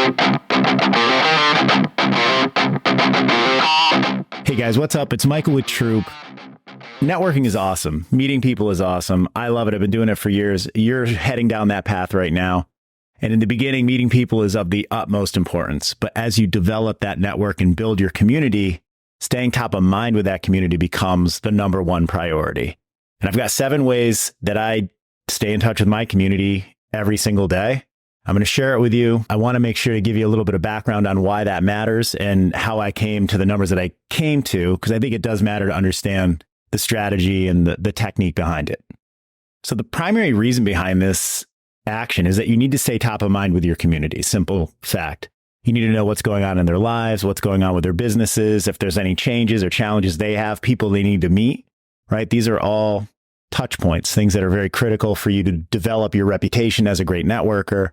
Hey guys, what's up? It's Michael with Troop. Networking is awesome. Meeting people is awesome. I love it. I've been doing it for years. You're heading down that path right now. And in the beginning, meeting people is of the utmost importance. But as you develop that network and build your community, staying top of mind with that community becomes the number one priority. And I've got 7 ways that I stay in touch with my community every single day. I'm going to share it with you. I want to make sure to give you a little bit of background on why that matters and how I came to the numbers that I came to, because I think it does matter to understand the strategy and the technique behind it. So the primary reason behind this action is that you need to stay top of mind with your community. Simple fact. You need to know what's going on in their lives, what's going on with their businesses, if there's any changes or challenges they have, people they need to meet, right? These are all touch points, things that are very critical for you to develop your reputation as a great networker,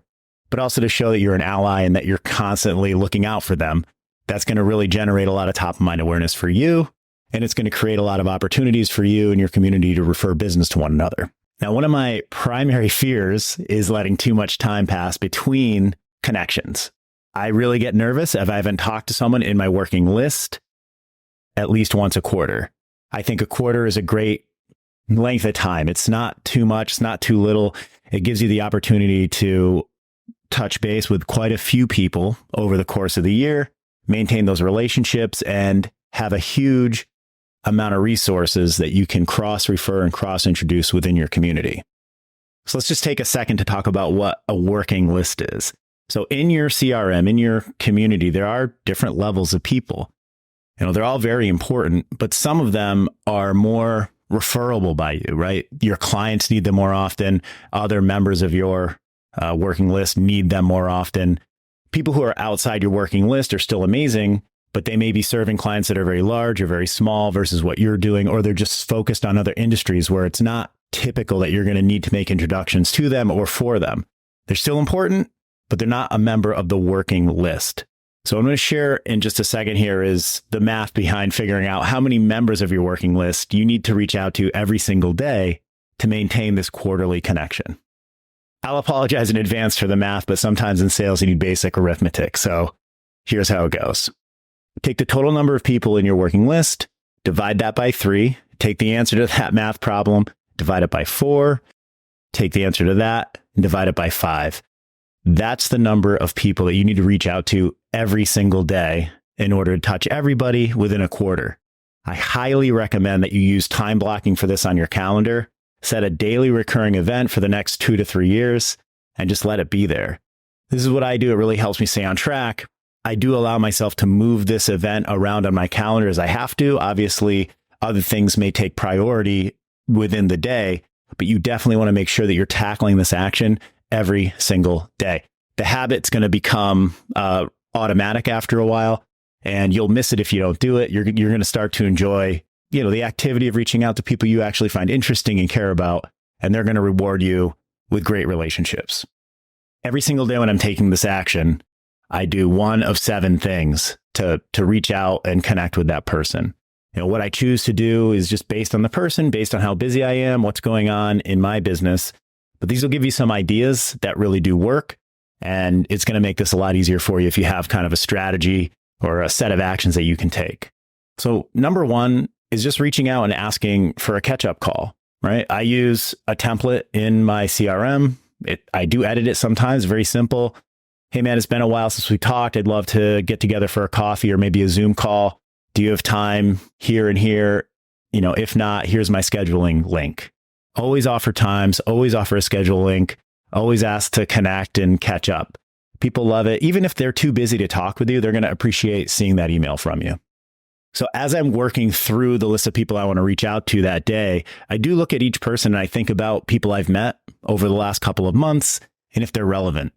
but also to show that you're an ally and that you're constantly looking out for them. That's going to really generate a lot of top of mind awareness for you. And it's going to create a lot of opportunities for you and your community to refer business to one another. Now, one of my primary fears is letting too much time pass between connections. I really get nervous if I haven't talked to someone in my working list at least once a quarter. I think a quarter is a great length of time. It's not too much. It's not too little. It gives you the opportunity to touch base with quite a few people over the course of the year, maintain those relationships, and have a huge amount of resources that you can cross-refer and cross-introduce within your community. So let's just take a second to talk about what a working list is. So in your CRM, in your community, there are different levels of people. They're all very important, but some of them are more referable by you, right? Your clients need them more often. Other members of your working list need them more often. People who are outside your working list are still amazing, but they may be serving clients that are very large or very small versus what you're doing, or they're just focused on other industries where it's not typical that you're going to need to make introductions to them or for them. They're still important, but they're not a member of the working list. So what I'm going to share in just a second here is the math behind figuring out how many members of your working list you need to reach out to every single day to maintain this quarterly connection. I'll apologize in advance for the math, but sometimes in sales you need basic arithmetic. So here's how it goes. Take the total number of people in your working list, divide that by 3, take the answer to that math problem, divide it by 4, take the answer to that, and divide it by 5. That's the number of people that you need to reach out to every single day in order to touch everybody within a quarter. I highly recommend that you use time blocking for this on your calendar. Set a daily recurring event for the next 2 to 3 years and just let it be there. This is what I do. It really helps me stay on track. I do allow myself to move this event around on my calendar as I have to. Obviously, other things may take priority within the day, but you definitely want to make sure that you're tackling this action every single day. The habit's going to become automatic after a while, and you'll miss it if you don't do it. You're going to start to enjoy the activity of reaching out to people you actually find interesting and care about, and they're going to reward you with great relationships. Every single day when I'm taking this action, I do one of 7 things to reach out and connect with that person. What I choose to do is just based on the person, based on how busy I am, what's going on in my business. But these will give you some ideas that really do work, and it's going to make this a lot easier for you if you have kind of a strategy or a set of actions that you can take. So number 1 is just reaching out and asking for a catch-up call, right? I use a template in my CRM. I do edit it sometimes, very simple. Hey man, it's been a while since we talked. I'd love to get together for a coffee or maybe a Zoom call. Do you have time here and here? If not, here's my scheduling link. Always offer times, always offer a schedule link, always ask to connect and catch up. People love it. Even if they're too busy to talk with you, they're going to appreciate seeing that email from you. So as I'm working through the list of people I want to reach out to that day, I do look at each person and I think about people I've met over the last couple of months and if they're relevant.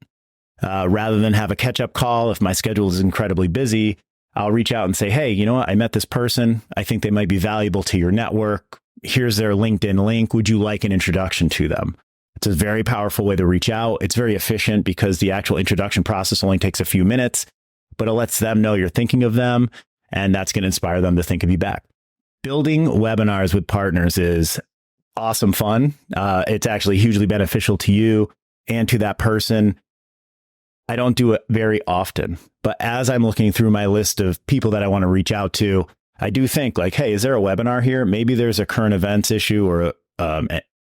Rather than have a catch-up call, if my schedule is incredibly busy, I'll reach out and say, hey, you know what? I met this person. I think they might be valuable to your network. Here's their LinkedIn link. Would you like an introduction to them? It's a very powerful way to reach out. It's very efficient because the actual introduction process only takes a few minutes, but it lets them know you're thinking of them, and that's going to inspire them to think of you back. Building webinars with partners is awesome fun. It's actually hugely beneficial to you and to that person. I don't do it very often. But as I'm looking through my list of people that I want to reach out to, I do think like, hey, is there a webinar here? Maybe there's a current events issue or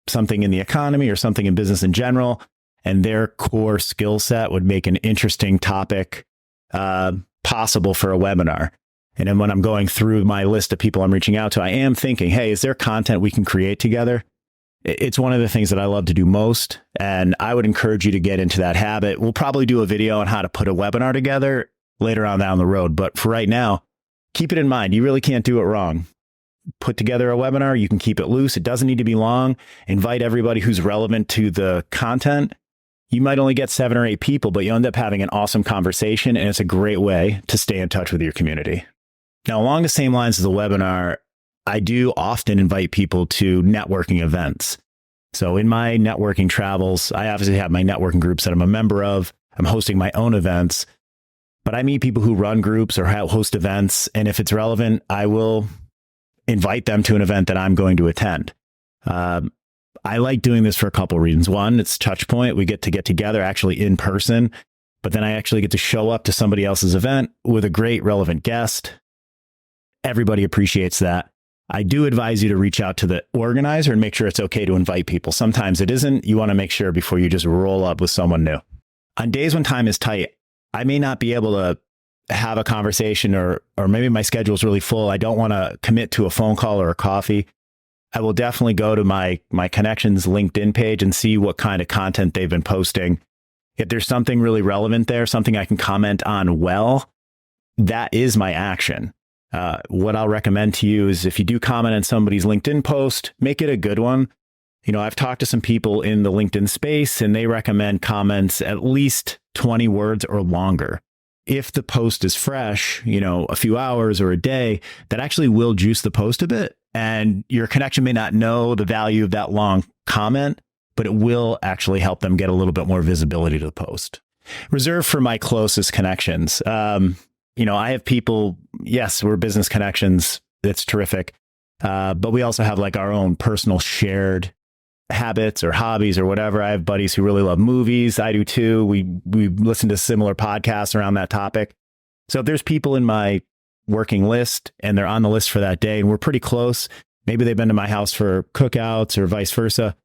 something in the economy or something in business in general. And their core skill set would make an interesting topic possible for a webinar. And then when I'm going through my list of people I'm reaching out to, I am thinking, hey, is there content we can create together? It's one of the things that I love to do most. And I would encourage you to get into that habit. We'll probably do a video on how to put a webinar together later on down the road. But for right now, keep it in mind. You really can't do it wrong. Put together a webinar. You can keep it loose. It doesn't need to be long. Invite everybody who's relevant to the content. You might only get 7 or 8 people, but you end up having an awesome conversation. And it's a great way to stay in touch with your community. Now, along the same lines as the webinar, I do often invite people to networking events. So in my networking travels, I obviously have my networking groups that I'm a member of. I'm hosting my own events, but I meet people who run groups or host events. And if it's relevant, I will invite them to an event that I'm going to attend. I like doing this for a couple of reasons. One, it's touch point. We get together actually in person, but then I actually get to show up to somebody else's event with a great relevant guest. Everybody appreciates that. I do advise you to reach out to the organizer and make sure it's okay to invite people. Sometimes it isn't. You want to make sure before you just roll up with someone new. On days when time is tight, I may not be able to have a conversation or maybe my schedule is really full. I don't want to commit to a phone call or a coffee. I will definitely go to my connections LinkedIn page and see what kind of content they've been posting. If there's something really relevant there, something I can comment on well, that is my action. What I'll recommend to you is if you do comment on somebody's LinkedIn post, make it a good one. You know, I've talked to some people in the LinkedIn space and they recommend comments at least 20 words or longer. If the post is fresh, you know, a few hours or a day, that actually will juice the post a bit. And your connection may not know the value of that long comment, but it will actually help them get a little bit more visibility to the post. Reserved for my closest connections. You know, I have people, yes, we're business connections. That's terrific. But we also have like our own personal shared habits or hobbies or whatever. I have buddies who really love movies. I do too. We listen to similar podcasts around that topic. So if there's people in my working list and they're on the list for that day and we're pretty close, maybe they've been to my house for cookouts or vice versa,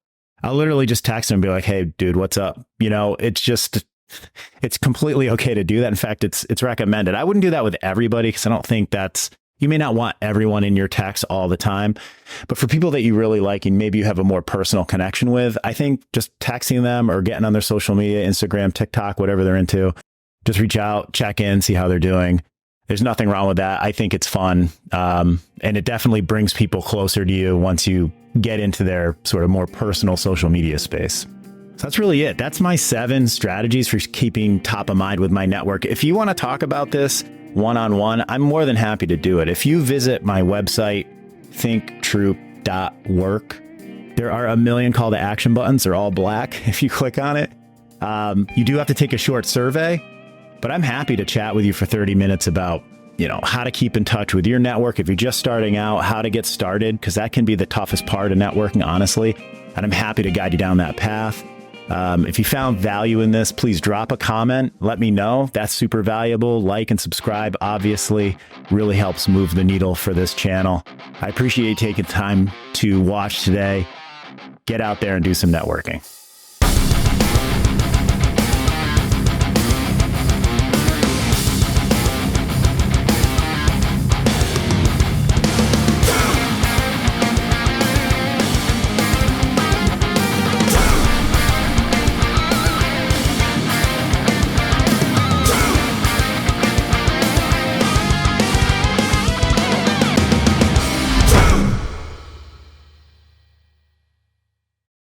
I'll literally just text them and be like, hey, dude, what's up? You know, it's completely okay to do that. In fact, it's recommended. I wouldn't do that with everybody because I don't think you may not want everyone in your text all the time. But for people that you really like and maybe you have a more personal connection with, I think just texting them or getting on their social media, Instagram, TikTok, whatever they're into, just reach out, check in, see how they're doing. There's nothing wrong with that. I think it's fun. And it definitely brings people closer to you once you get into their sort of more personal social media space. So that's really it. That's my 7 strategies for keeping top of mind with my network. If you want to talk about this one-on-one, I'm more than happy to do it. If you visit my website, thinktroop.work, there are a million call to action buttons. They're all black. If you click on it, you do have to take a short survey, but I'm happy to chat with you for 30 minutes about, you know, how to keep in touch with your network. If you're just starting out, how to get started, because that can be the toughest part of networking, honestly. And I'm happy to guide you down that path. If you found value in this, please drop a comment. Let me know. That's super valuable. Like and subscribe, obviously, really helps move the needle for this channel. I appreciate you taking time to watch today. Get out there and do some networking.